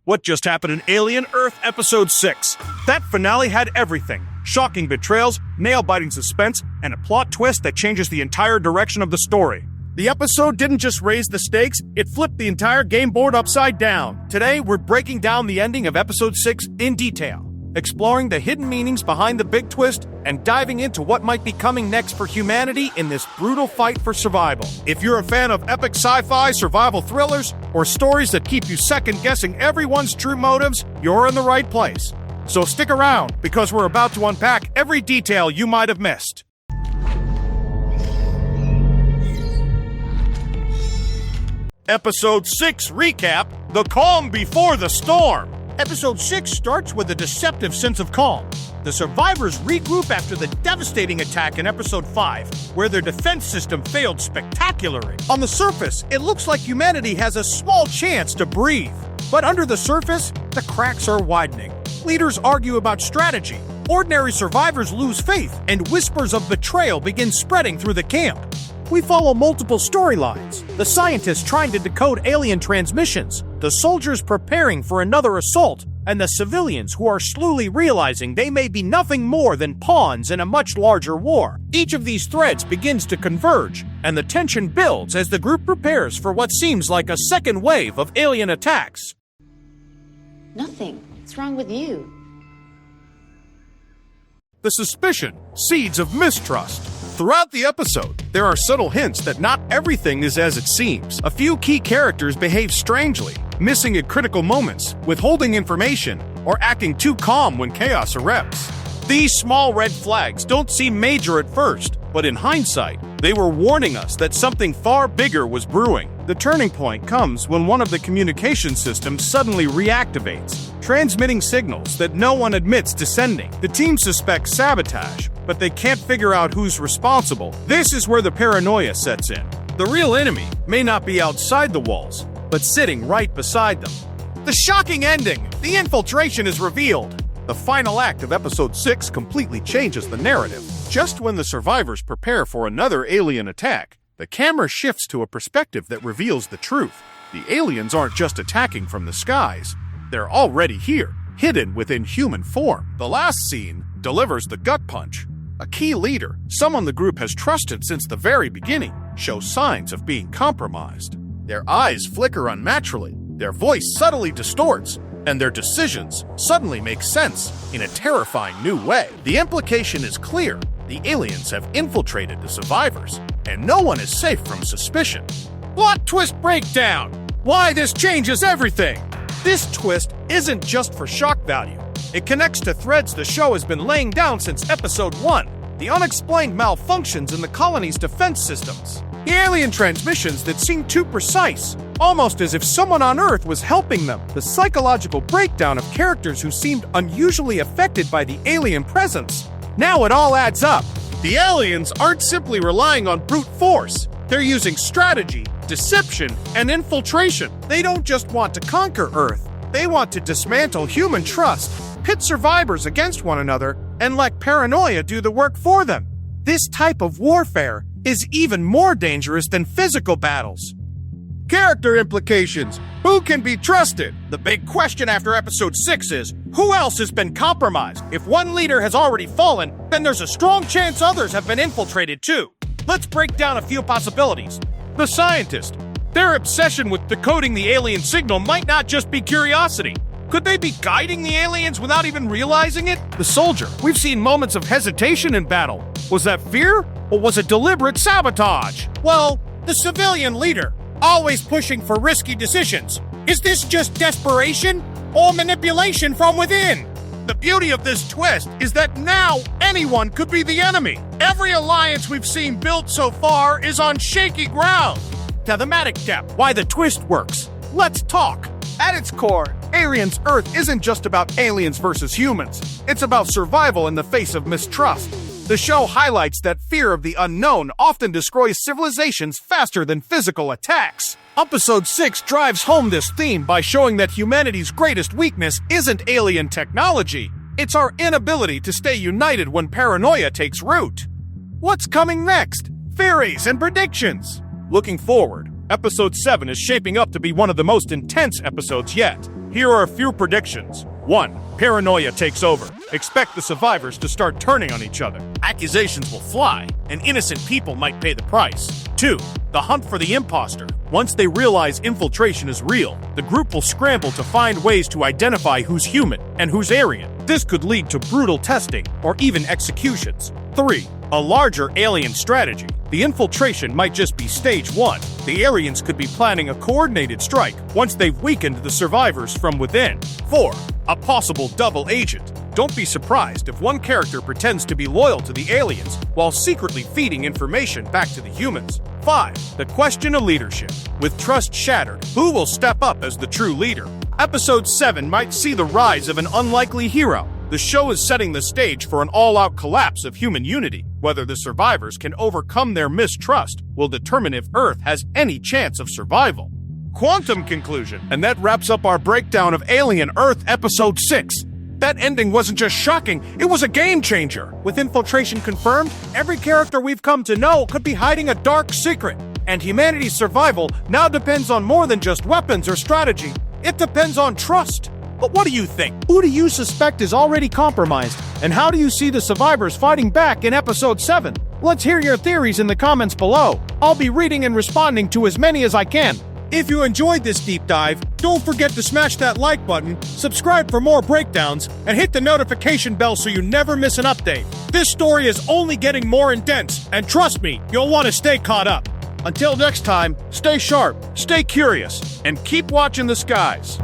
What just happened in Alien Earth Episode 6? That finale had everything. Shocking betrayals, nail-biting suspense, and a plot twist that changes the entire direction of the story. The episode didn't just raise the stakes, it flipped the entire game board upside down. Today, we're breaking down the ending of Episode 6 in detail, exploring the hidden meanings behind the big twist, and diving into what might be coming next for humanity in this brutal fight for survival. If you're a fan of epic sci-fi survival thrillers, or stories that keep you second-guessing everyone's true motives, you're in the right place. So stick around, because we're about to unpack every detail you might have missed. Episode 6 recap: The Calm Before the Storm. Episode 6 starts with a deceptive sense of calm. The survivors regroup after the devastating attack in Episode 5, where their defense system failed spectacularly. On the surface, it looks like humanity has a small chance to breathe. But under the surface, the cracks are widening. Leaders argue about strategy, ordinary survivors lose faith, and whispers of betrayal begin spreading through the camp. We follow multiple storylines: the scientists trying to decode alien transmissions, the soldiers preparing for another assault, and the civilians who are slowly realizing they may be nothing more than pawns in a much larger war. Each of these threads begins to converge, and the tension builds as the group prepares for what seems like a second wave of alien attacks. Nothing. What's wrong with you? The suspicion, seeds of mistrust. Throughout the episode, there are subtle hints that not everything is as it seems. A few key characters behave strangely, missing at critical moments, withholding information, or acting too calm when chaos erupts. These small red flags don't seem major at first, but in hindsight, they were warning us that something far bigger was brewing. The turning point comes when one of the communication systems suddenly reactivates, transmitting signals that no one admits to sending. The team suspects sabotage, but they can't figure out who's responsible. This is where the paranoia sets in. The real enemy may not be outside the walls, but sitting right beside them. The shocking ending! The infiltration is revealed! The final act of Episode 6 completely changes the narrative. Just when the survivors prepare for another alien attack, the camera shifts to a perspective that reveals the truth. The aliens aren't just attacking from the skies. They're already here, hidden within human form. The last scene delivers the gut punch. A key leader, someone the group has trusted since the very beginning, shows signs of being compromised. Their eyes flicker unnaturally, their voice subtly distorts, and their decisions suddenly make sense in a terrifying new way. The implication is clear: the aliens have infiltrated the survivors, and no one is safe from suspicion. Plot twist breakdown! Why this changes everything! This twist isn't just for shock value. It connects to threads the show has been laying down since Episode 1, the unexplained malfunctions in the colony's defense systems. The alien transmissions that seem too precise, almost as if someone on Earth was helping them. The psychological breakdown of characters who seemed unusually affected by the alien presence. Now it all adds up. The aliens aren't simply relying on brute force. They're using strategy, deception, and infiltration. They don't just want to conquer Earth. They want to dismantle human trust, pit survivors against one another, and let paranoia do the work for them. This type of warfare is even more dangerous than physical battles. Character implications. Who can be trusted? The big question after Episode 6 is, who else has been compromised? If one leader has already fallen, then there's a strong chance others have been infiltrated too. Let's break down a few possibilities. The scientist. Their obsession with decoding the alien signal might not just be curiosity. Could they be guiding the aliens without even realizing it? The soldier. We've seen moments of hesitation in battle. Was that fear, or was it deliberate sabotage? Well, the civilian leader, always pushing for risky decisions. Is this just desperation, or manipulation from within? The beauty of this twist is that now anyone could be the enemy. Every alliance we've seen built so far is on shaky ground. To thematic depth, why the twist works. Let's talk. At its core, Aliens Earth isn't just about aliens versus humans. It's about survival in the face of mistrust. The show highlights that fear of the unknown often destroys civilizations faster than physical attacks. Episode 6 drives home this theme by showing that humanity's greatest weakness isn't alien technology. It's our inability to stay united when paranoia takes root. What's coming next? Theories and predictions. Looking forward, Episode 7 is shaping up to be one of the most intense episodes yet. Here are a few predictions. 1. Paranoia takes over. Expect the survivors to start turning on each other. Accusations will fly, and innocent people might pay the price. 2. The hunt for the imposter. Once they realize infiltration is real, the group will scramble to find ways to identify who's human and who's alien. This could lead to brutal testing or even executions. 3. A larger alien strategy. The infiltration might just be stage 1. The aliens could be planning a coordinated strike once they've weakened the survivors from within. 4. A possible double agent. Don't be surprised if one character pretends to be loyal to the aliens while secretly feeding information back to the humans. 5. The question of leadership. With trust shattered, who will step up as the true leader? Episode 7 might see the rise of an unlikely hero. The show is setting the stage for an all-out collapse of human unity. Whether the survivors can overcome their mistrust will determine if Earth has any chance of survival. Quantum conclusion. And that wraps up our breakdown of Alien Earth Episode 6. That ending wasn't just shocking, it was a game changer. With infiltration confirmed, every character we've come to know could be hiding a dark secret. And humanity's survival now depends on more than just weapons or strategy. It depends on trust. But what do you think? Who do you suspect is already compromised? And how do you see the survivors fighting back in Episode 7? Let's hear your theories in the comments below. I'll be reading and responding to as many as I can. If you enjoyed this deep dive, don't forget to smash that like button, subscribe for more breakdowns, and hit the notification bell so you never miss an update. This story is only getting more intense, and trust me, you'll want to stay caught up. Until next time, stay sharp, stay curious, and keep watching the skies.